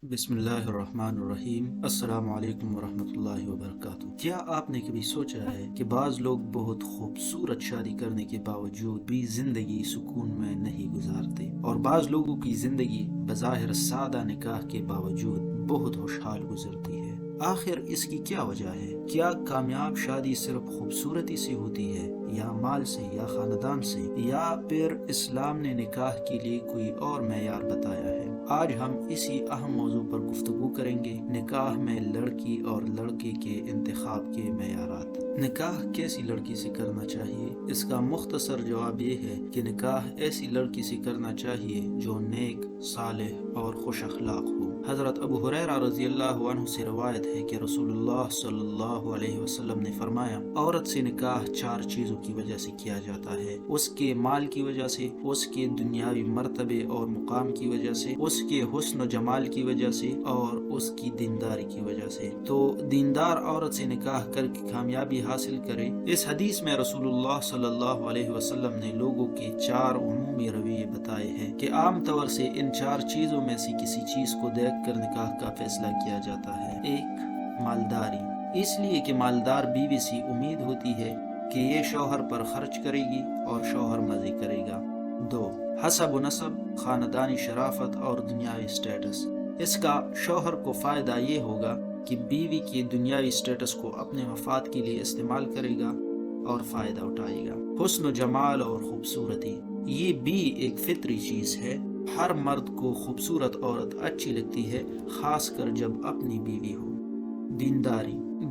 بسم اللہ الرحمن الرحیم۔ السلام علیکم ورحمۃ اللہ وبرکاتہ۔ کیا آپ نے کبھی سوچا ہے کہ بعض لوگ بہت خوبصورت شادی کرنے کے باوجود بھی زندگی سکون میں نہیں گزارتے، اور بعض لوگوں کی زندگی بظاہر سادہ نکاح کے باوجود بہت خوشحال گزرتی ہے؟ آخر اس کی کیا وجہ ہے؟ کیا کامیاب شادی صرف خوبصورتی سے ہوتی ہے، یا مال سے، یا خاندان سے، یا پھر اسلام نے نکاح کے لیے کوئی اور معیار بتایا ہے؟ آج ہم اسی اہم موضوع پر گفتگو کریں گے، نکاح میں لڑکی اور لڑکے کے انتخاب کے معیارات۔ نکاح کیسی لڑکی سے کرنا چاہیے؟ اس کا مختصر جواب یہ ہے کہ نکاح ایسی لڑکی سے کرنا چاہیے جو نیک، صالح اور خوش اخلاق ہو۔ حضرت ابو ہریرہ رضی اللہ عنہ سے روایت ہے کہ رسول اللہ صلی اللہ علیہ وسلم نے فرمایا، عورت سے نکاح 4 چیزوں کی وجہ سے کیا جاتا ہے: اس کے مال کی وجہ سے، اس کے دنیاوی مرتبے اور مقام کی وجہ سے، اس کے حسن و جمال کی وجہ سے، اور اس کی دینداری کی وجہ سے۔ تو دیندار عورت سے نکاح کر کے کامیابی حاصل کرے۔ اس حدیث میں رسول اللہ صلی اللہ علیہ وسلم نے لوگوں کے 4 عمومی رویے بتائے ہیں کہ عام طور سے ان 4 چیزوں میں سے کسی چیز کو دیکھ کر نکاح کا فیصلہ کیا جاتا ہے۔ 1، مالداری، اس لیے کہ مالدار بیوی سے امید ہوتی ہے کہ یہ شوہر پر خرچ کرے گی اور شوہر مزے کرے گا۔ 2، حسب و نسب، خاندانی شرافت اور دنیاوی سٹیٹس، اس کا شوہر کو فائدہ یہ ہوگا کہ بیوی کی دنیاوی سٹیٹس کو اپنے مفاد کے لیے استعمال کرے گا اور فائدہ اٹھائے گا۔ حسن و جمال اور خوبصورتی، یہ بھی ایک فطری چیز ہے۔ ہر مرد کو خوبصورت عورت اچھی لگتی ہے، خاص کر جب اپنی بیوی ہو۔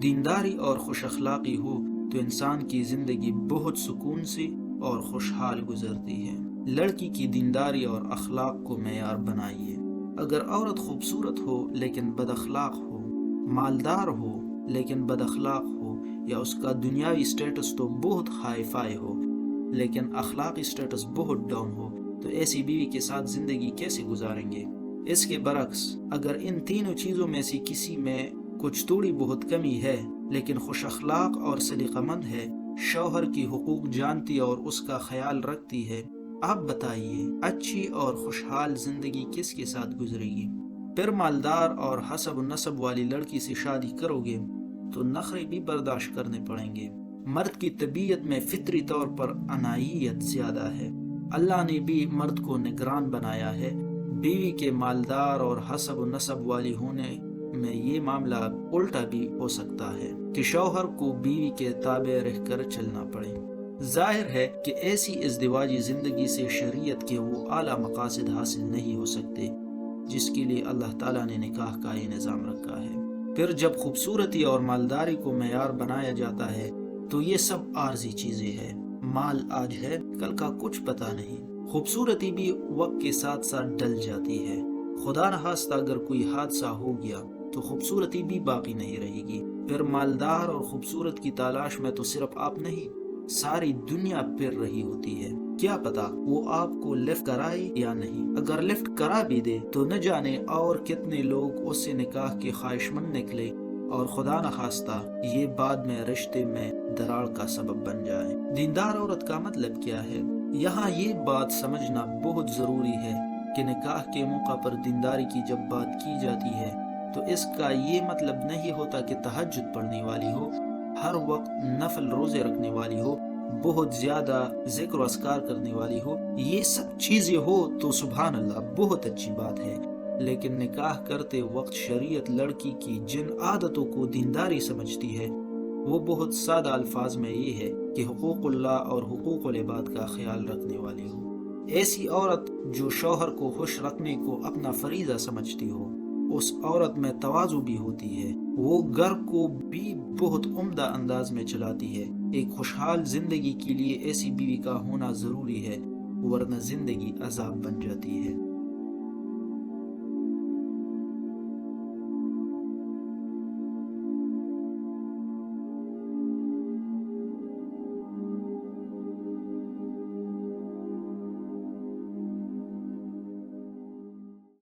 دینداری اور خوش اخلاقی ہو تو انسان کی زندگی بہت سکون سے اور خوشحال گزرتی ہے۔ لڑکی کی دینداری اور اخلاق کو معیار بنائیے۔ اگر عورت خوبصورت ہو لیکن بد اخلاق ہو، مالدار ہو لیکن بد اخلاق ہو، یا اس کا دنیاوی سٹیٹس تو بہت ہائی فائی ہو لیکن اخلاقی سٹیٹس بہت ڈاؤن ہو، تو ایسی بیوی کے ساتھ زندگی کیسے گزاریں گے؟ اس کے برعکس، اگر ان تینوں چیزوں میں سے کسی میں کچھ تھوڑی بہت کمی ہے لیکن خوش اخلاق اور سلیقہ مند ہے، شوہر کی حقوق جانتی اور اس کا خیال رکھتی ہے، آپ بتائیے اچھی اور خوشحال زندگی کس کے ساتھ گزرے گی؟ پھر مالدار اور حسب و نسب والی لڑکی سے شادی کرو گے تو نخرے بھی برداشت کرنے پڑیں گے۔ مرد کی طبیعت میں فطری طور پر انانیت زیادہ ہے۔ اللہ نے بھی مرد کو نگران بنایا ہے۔ بیوی کے مالدار اور حسب و نسب والی ہونے میں یہ معاملہ الٹا بھی ہو سکتا ہے کہ شوہر کو بیوی کے تابع رہ کر چلنا پڑے۔ ظاہر ہے کہ ایسی ازدواجی زندگی سے شریعت کے وہ اعلیٰ مقاصد حاصل نہیں ہو سکتے جس کے لیے اللہ تعالیٰ نے نکاح کا یہ نظام رکھا ہے۔ پھر جب خوبصورتی اور مالداری کو معیار بنایا جاتا ہے تو یہ سب عارضی چیزیں ہیں۔ مال آج ہے، کل کا کچھ پتہ نہیں۔ خوبصورتی بھی وقت کے ساتھ ساتھ ڈل جاتی ہے۔ خدا نخواستہ اگر کوئی حادثہ ہو گیا تو خوبصورتی بھی باقی نہیں رہے گی۔ پھر مالدار اور خوبصورت کی تلاش میں تو صرف آپ نہیں، ساری دنیا پھر رہی ہوتی ہے۔ کیا پتا وہ آپ کو لفٹ کرائے یا نہیں۔ اگر لفٹ کرا بھی دے تو نہ جانے اور کتنے لوگ اس سے نکاح کے خواہشمند نکلے، اور خدا نخواستہ یہ بعد میں رشتے میں دراڑ کا سبب بن جائے۔ دیندار عورت کا مطلب کیا ہے؟ یہاں یہ بات سمجھنا بہت ضروری ہے کہ نکاح کے موقع پر دینداری کی جب بات کی جاتی ہے تو اس کا یہ مطلب نہیں ہوتا کہ تہجد پڑھنے والی ہو، ہر وقت نفل روزے رکھنے والی ہو، بہت زیادہ ذکر و اذکار کرنے والی ہو۔ یہ سب چیزیں ہو تو سبحان اللہ، بہت اچھی بات ہے، لیکن نکاح کرتے وقت شریعت لڑکی کی جن عادتوں کو دینداری سمجھتی ہے وہ بہت سادہ الفاظ میں یہ ہے کہ حقوق اللہ اور حقوق العباد کا خیال رکھنے والی ہو۔ ایسی عورت جو شوہر کو خوش رکھنے کو اپنا فریضہ سمجھتی ہو، اس عورت میں تواضع بھی ہوتی ہے، وہ گھر کو بھی بہت عمدہ انداز میں چلاتی ہے۔ ایک خوشحال زندگی کے لیے ایسی بیوی کا ہونا ضروری ہے، ورنہ زندگی عذاب بن جاتی ہے۔